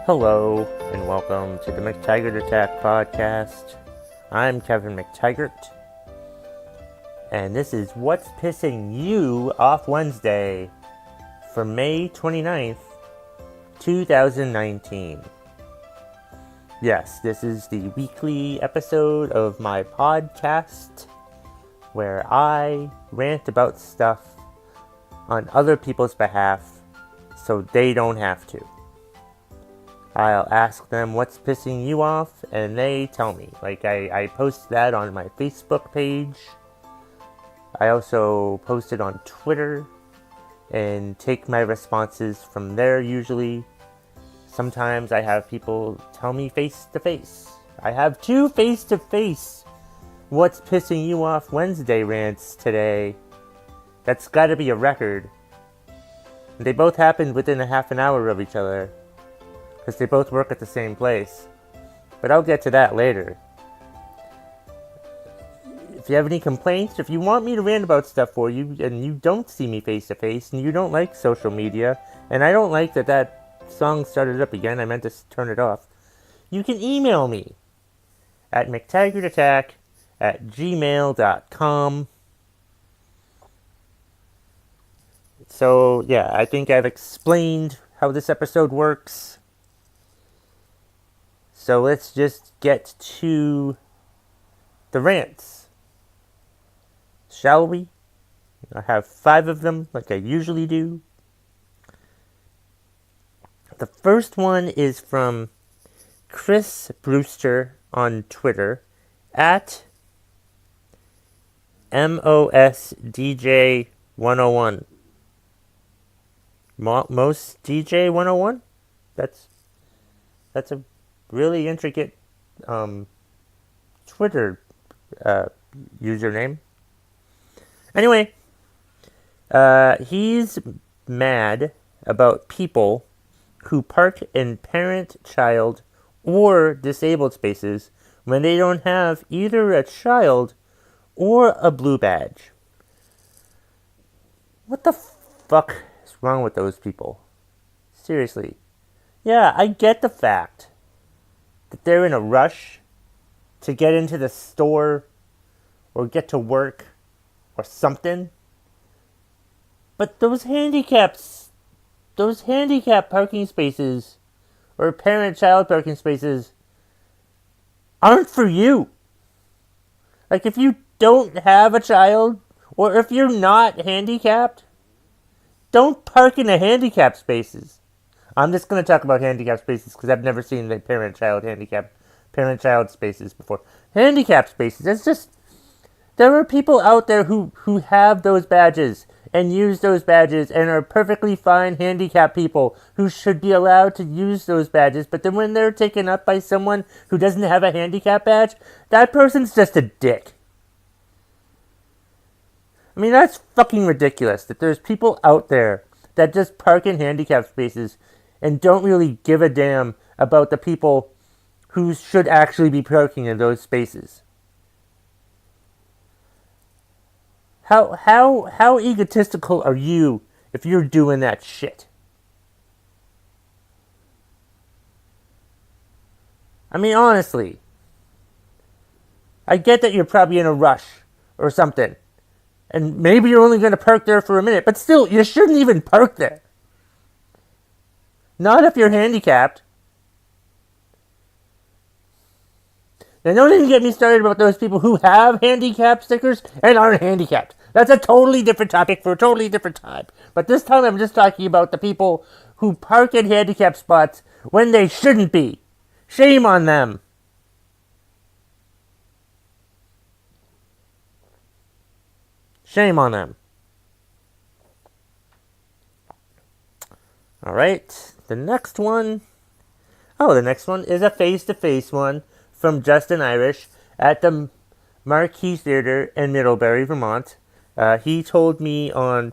Hello, and welcome to the McTaggart Attack Podcast. I'm Kevin McTaggart, and this is What's Pissing You Off Wednesday for May 29th, 2019. Yes, this is the weekly episode of my podcast where I rant about stuff on other people's behalf so they don't have to. I'll ask them what's pissing you off, and they tell me. Like, I post that on my Facebook page. I also post it on Twitter, and take my responses from there usually. Sometimes I have people tell me face-to-face. I have 2 face-to-face What's Pissing You Off Wednesday rants today. That's gotta be a record. They both happened within a half an hour of each other, because they both work at the same place. But I'll get to that later. If you have any complaints, if you want me to rant about stuff for you, and you don't see me face to face, and you don't like social media, and I don't like that song started up again, I meant to turn it off, you can email me at mctaggartattack@gmail.com. So, yeah, I think I've explained how this episode works. So let's just get to the rants, shall we? I have 5 of them, like I usually do. The first one is from Chris Brewster on Twitter, at MOSDJ101. Most DJ 101? That's a really intricate Twitter username. Anyway, he's mad about people who park in parent, child, or disabled spaces when they don't have either a child or a blue badge. What the fuck is wrong with those people? Seriously. Yeah, I get the fact that they're in a rush to get into the store or get to work or something. But those handicap parking spaces or parent-child parking spaces aren't for you. Like, if you don't have a child or if you're not handicapped, don't park in the handicap spaces. I'm just going to talk about handicap spaces because I've never seen the parent-child spaces before. Handicap spaces, it's just, there are people out there who have those badges and use those badges and are perfectly fine handicapped people who should be allowed to use those badges, but then when they're taken up by someone who doesn't have a handicap badge, that person's just a dick. I mean, that's fucking ridiculous that there's people out there that just park in handicap spaces and don't really give a damn about the people who should actually be parking in those spaces. How egotistical are you if you're doing that shit? I mean, honestly, I get that you're probably in a rush or something, and maybe you're only going to park there for a minute, but still, you shouldn't even park there. Not if you're handicapped. Now, don't even get me started about those people who have handicap stickers and aren't handicapped. That's a totally different topic for a totally different time. But this time I'm just talking about the people who park in handicap spots when they shouldn't be. Shame on them. Shame on them. Alright, the next one is a face-to-face one from Justin Irish at the Marquee Theater in Middlebury, Vermont. He told me on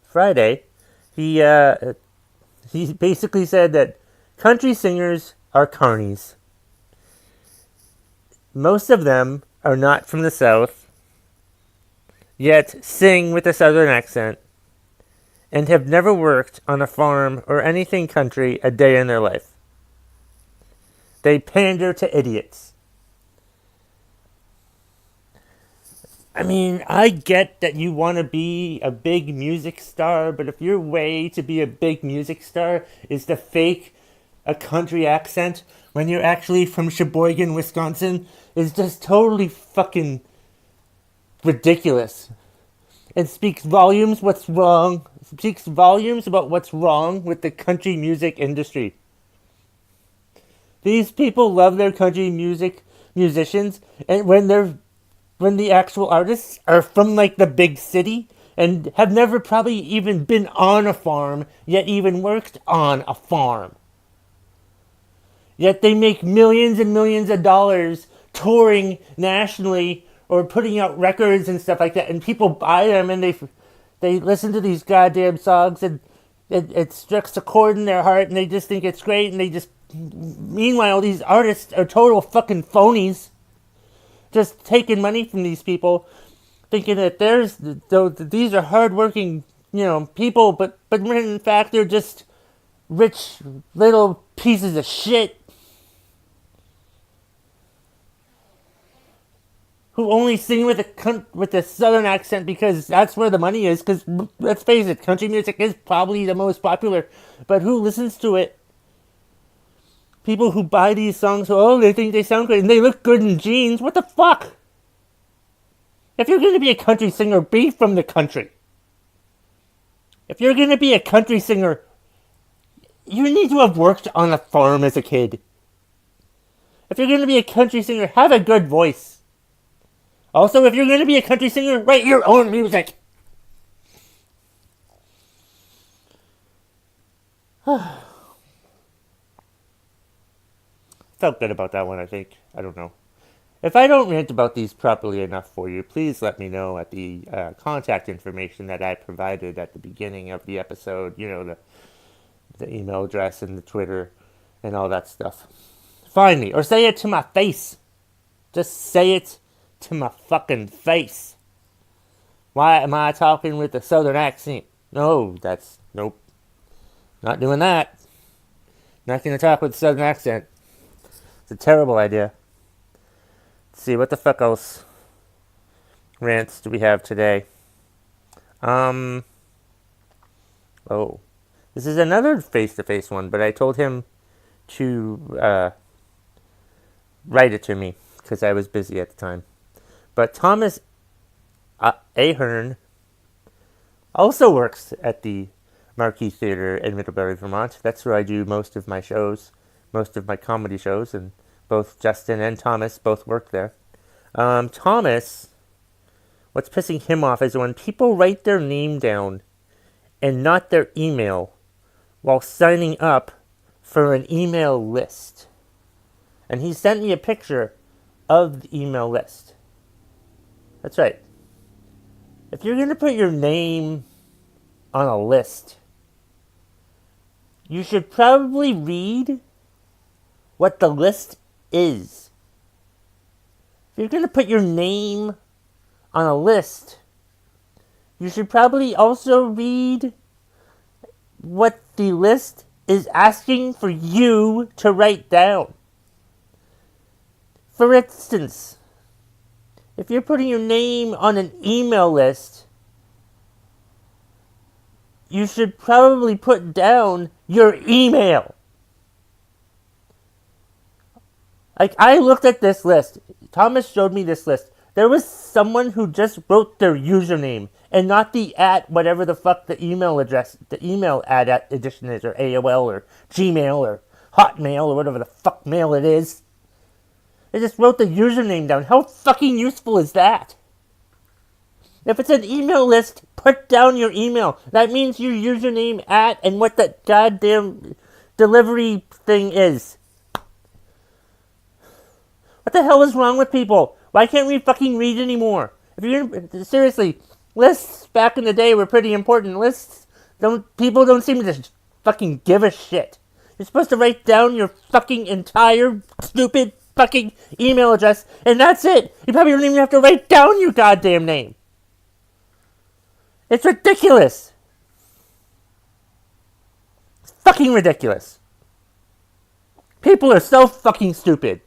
Friday, he basically said that country singers are carnies. Most of them are not from the South, yet sing with a Southern accent, and have never worked on a farm or anything country a day in their life. They pander to idiots. I mean, I get that you want to be a big music star, but if your way to be a big music star is to fake a country accent when you're actually from Sheboygan, Wisconsin, is just totally fucking ridiculous. It speaks volumes what's wrong. It speaks volumes about what's wrong with the country music industry. These people love their country musicians, and when the actual artists are from like the big city and have never probably even been on a farm, yet even worked on a farm. Yet they make millions and millions of dollars touring nationally or putting out records and stuff like that, and people buy them and they listen to these goddamn songs, and it strikes a chord in their heart, and they just think it's great, and they just... Meanwhile, these artists are total fucking phonies, just taking money from these people, thinking that these are hardworking, people, but in fact they're just rich little pieces of shit who only sing with a southern accent because that's where the money is. Because let's face it, country music is probably the most popular, but who listens to it? People who buy these songs, they think they sound great and they look good in jeans. What the fuck? If you're going to be a country singer, be from the country. If you're going to be a country singer, you need to have worked on a farm as a kid. If you're going to be a country singer, have a good voice. Also, if you're going to be a country singer, write your own music. Felt good about that one, I think. I don't know. If I don't rant about these properly enough for you, please let me know at the contact information that I provided at the beginning of the episode. The email address and the Twitter and all that stuff. Find me, or say it to my face. Just say it to my fucking face. Why am I talking with a southern accent? Nope. Not doing that. Not going to talk with a southern accent. It's a terrible idea. Let's see, what the fuck else rants do we have today? This is another face-to-face one, but I told him to write it to me because I was busy at the time. But Thomas Ahern also works at the Marquee Theater in Middlebury, Vermont. That's where I do most of my shows, most of my comedy shows, and both Justin and Thomas both work there. Thomas, what's pissing him off is when people write their name down and not their email while signing up for an email list. And he sent me a picture of the email list. That's right. If you're going to put your name on a list, you should probably read what the list is. If you're going to put your name on a list, you should probably also read what the list is asking for you to write down. For instance, if you're putting your name on an email list, you should probably put down your email. Like, I looked at this list. Thomas showed me this list. There was someone who just wrote their username and not the whatever the fuck the email address, the email edition is, or AOL or Gmail or Hotmail or whatever the fuck mail it is. They just wrote the username down. How fucking useful is that? If it's an email list, put down your email. That means your username and what that goddamn delivery thing is. What the hell is wrong with people? Why can't we fucking read anymore? Seriously, lists back in the day were pretty important. People don't seem to fucking give a shit. You're supposed to write down your fucking entire stupid fucking email address, and that's it. You probably don't even have to write down your goddamn name. It's ridiculous. It's fucking ridiculous. People are so fucking stupid.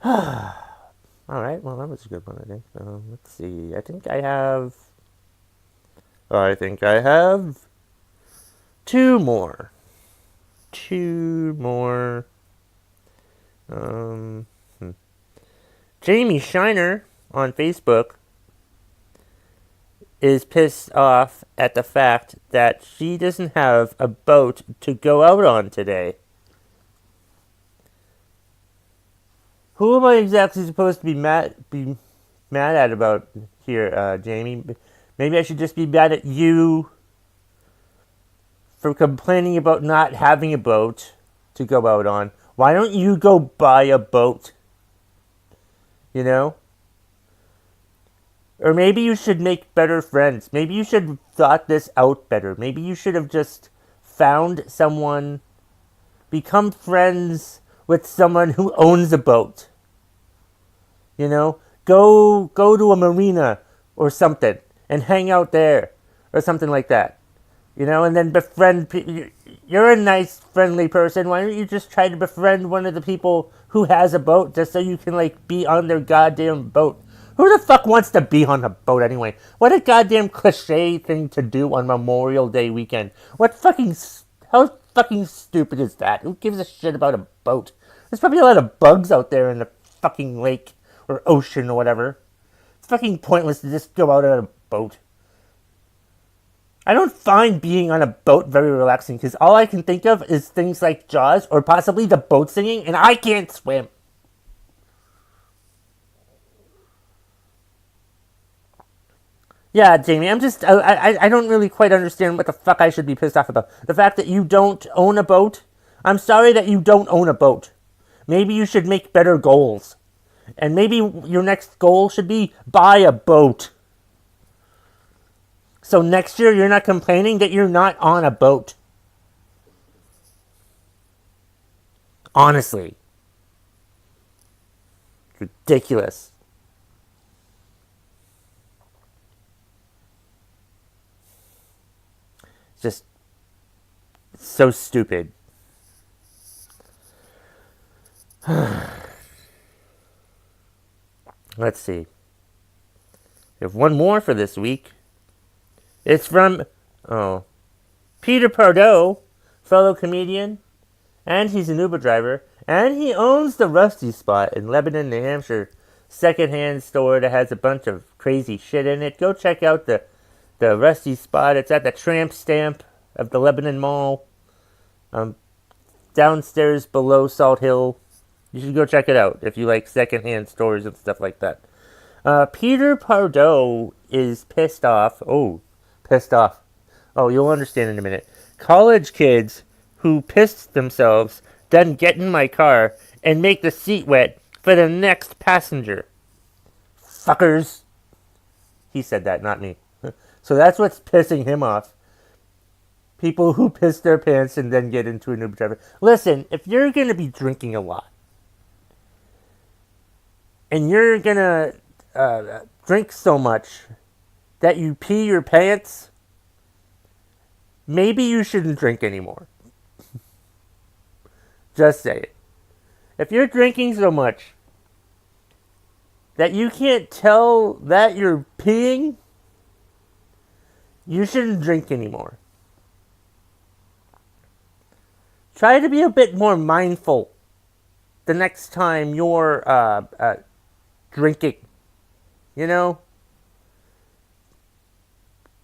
Alright, well, that was a good one, I think. Let's see. I think I have two more. Um, Jamie Shiner on Facebook is pissed off at the fact that she doesn't have a boat to go out on today. Who am I exactly supposed to be mad at about here, Jamie? Maybe I should just be mad at you for complaining about not having a boat to go out on. Why don't you go buy a boat? You know? Or maybe you should make better friends. Maybe you should have thought this out better. Maybe you should have just found someone, become friends with someone who owns a boat. You know? Go to a marina or something and hang out there or something like that. You know, and then befriend people. You're a nice, friendly person. Why don't you just try to befriend one of the people who has a boat just so you can, like, be on their goddamn boat? Who the fuck wants to be on a boat anyway? What a goddamn cliche thing to do on Memorial Day weekend. How fucking stupid is that? Who gives a shit about a boat? There's probably a lot of bugs out there in the fucking lake or ocean or whatever. It's fucking pointless to just go out on a boat. I don't find being on a boat very relaxing because all I can think of is things like Jaws or possibly the boat singing, and I can't swim. Yeah, Jamie, I don't really quite understand what the fuck I should be pissed off about. The fact that you don't own a boat? I'm sorry that you don't own a boat. Maybe you should make better goals. And maybe your next goal should be buy a boat. So next year you're not complaining that you're not on a boat. Honestly. Ridiculous. Just so stupid. Let's see. We have one more for this week. It's from, Peter Pardo, fellow comedian, and he's an Uber driver, and he owns the Rusty Spot in Lebanon, New Hampshire, secondhand store that has a bunch of crazy shit in it. Go check out the Rusty Spot. It's at the tramp stamp of the Lebanon Mall, downstairs below Salt Hill. You should go check it out if you like secondhand stores and stuff like that. Peter Pardo is pissed off. Oh, you'll understand in a minute. College kids who pissed themselves then get in my car and make the seat wet for the next passenger. Fuckers. He said that, not me. So that's what's pissing him off. People who piss their pants and then get into an Uber driver. Listen, if you're going to be drinking a lot, and you're going to drink so much that you pee your pants, maybe you shouldn't drink anymore. Just say it. If you're drinking so much that you can't tell that you're peeing, you shouldn't drink anymore. Try to be a bit more mindful the next time you're drinking. You know?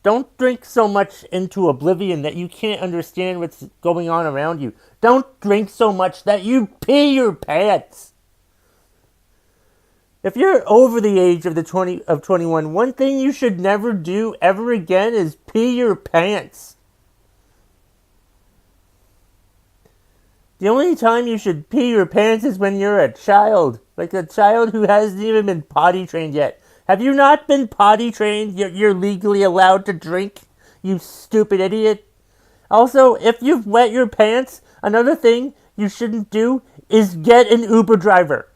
Don't drink so much into oblivion that you can't understand what's going on around you. Don't drink so much that you pee your pants. If you're over the age of 21, one thing you should never do ever again is pee your pants. The only time you should pee your pants is when you're a child. Like a child who hasn't even been potty trained yet. Have you not been potty trained? You're legally allowed to drink, you stupid idiot. Also, if you've wet your pants, another thing you shouldn't do is get an Uber driver.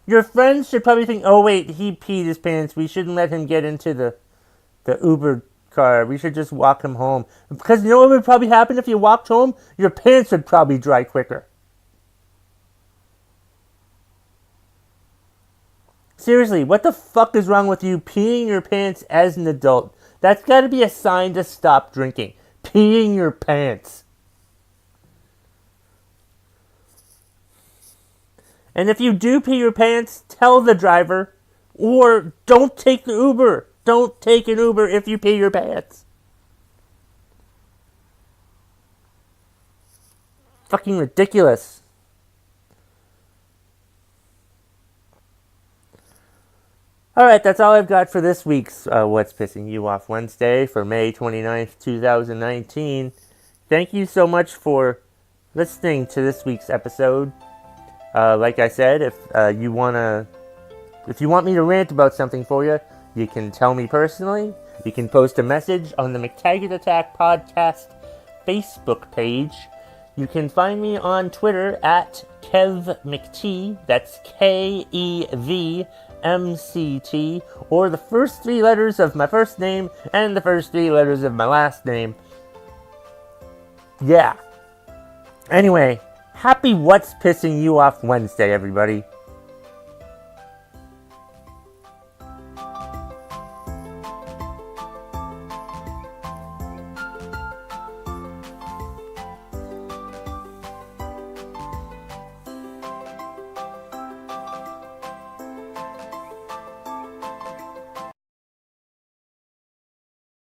Your friends should probably think, oh wait, he peed his pants. We shouldn't let him get into the Uber car. We should just walk him home. Because you know what would probably happen if you walked home? Your pants would probably dry quicker. Seriously, what the fuck is wrong with you peeing your pants as an adult? That's gotta be a sign to stop drinking. Peeing your pants. And if you do pee your pants, tell the driver. Or don't take the Uber. Don't take an Uber if you pee your pants. Fucking ridiculous. Alright, that's all I've got for this week's What's Pissing You Off Wednesday for May 29th, 2019. Thank you so much for listening to this week's episode. Like I said, if you want me to rant about something for you, you can tell me personally. You can post a message on the McTaggart Attack Podcast Facebook page. You can find me on Twitter at KevMcT. That's KEVMCT, or the first three letters of my first name and the first three letters of my last name. Yeah. Anyway, happy What's Pissing You Off Wednesday, everybody.